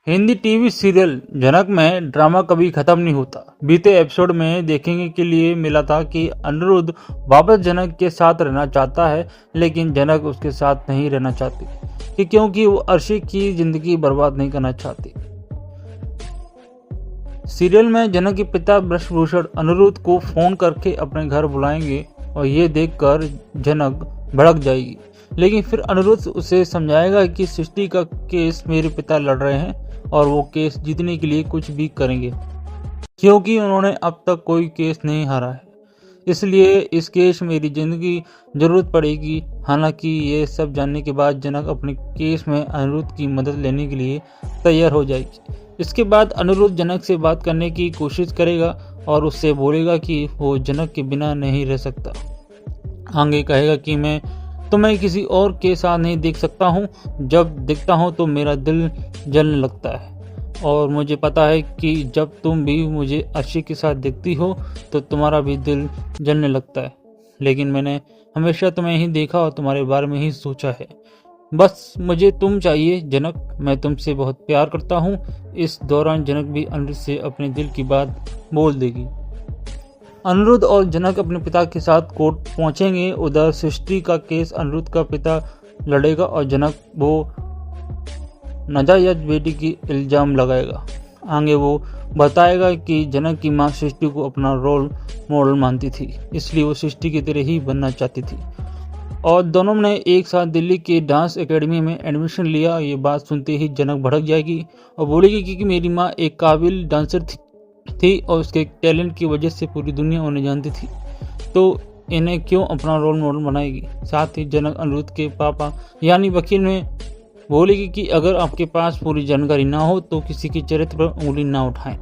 Hindi TV serial जनक में drama कभी खत्म नहीं होता। बीते एपिसोड में देखने के लिए मिला था कि अनिरुद्ध वापस जनक के साथ रहना चाहता है, लेकिन जनक उसके साथ नहीं रहना चाहती क्योंकि वो अर्शी की जिंदगी बर्बाद नहीं करना चाहती। सीरियल में जनक के पिता ब्रजभूषण अनिरुद्ध को फोन करके अपने घर बुलाएंगे और ये देखकर जनक भड़क जाएगी, लेकिन फिर अनिरुद्ध उसे समझाएगा कि सृष्टि का केस मेरे पिता लड़ रहे हैं और वो केस जीतने के लिए कुछ भी करेंगे क्योंकि उन्होंने अब तक कोई केस नहीं हारा है, इसलिए इस केस मेरी जिंदगी जरूरत पड़ेगी। हालांकि ये सब जानने के बाद जनक अपने केस में अनिरुद्ध की मदद लेने के लिए तैयार हो जाएगी। इसके बाद अनिरुद्ध जनक से बात करने की कोशिश करेगा और उससे बोलेगा कि वो जनक के बिना नहीं रह सकता। आगे कहेगा कि मैं तुम्हें किसी और के साथ नहीं देख सकता हूँ, जब देखता हूँ तो मेरा दिल जलने लगता है और मुझे पता है कि जब तुम भी मुझे अर्शी के साथ देखती हो तो तुम्हारा भी दिल जलने लगता है, लेकिन मैंने हमेशा तुम्हें ही देखा और तुम्हारे बारे में ही सोचा है। बस मुझे तुम चाहिए जनक, मैं तुमसे बहुत प्यार करता हूँ। इस दौरान जनक भी अनिरुद्ध से अपने दिल की बात बोल देगी। अनिरुद्ध और जनक अपने पिता के साथ कोर्ट पहुंचेंगे। उधर सृष्टि का केस अनिरुद्ध का पिता लड़ेगा और जनक वो नाजायज बेटी की इल्जाम लगाएगा। आगे वो बताएगा कि जनक की मां सृष्टि को अपना रोल मॉडल मानती थी, इसलिए वो सृष्टि की तरह ही बनना चाहती थी और दोनों ने एक साथ दिल्ली के डांस एकेडमी में एडमिशन लिया। ये बात सुनते ही जनक भड़क जाएगी और बोलेगी कि मेरी माँ एक काबिल डांसर थी और उसके टैलेंट की वजह से पूरी दुनिया उन्हें जानती थी, तो इन्हें क्यों अपना रोल मॉडल बनाएगी। साथ ही जनक अनिरुद्ध के पापा यानी वकील में बोलेगी कि अगर आपके पास पूरी जानकारी ना हो तो किसी के चरित्र पर उंगली ना उठाएं।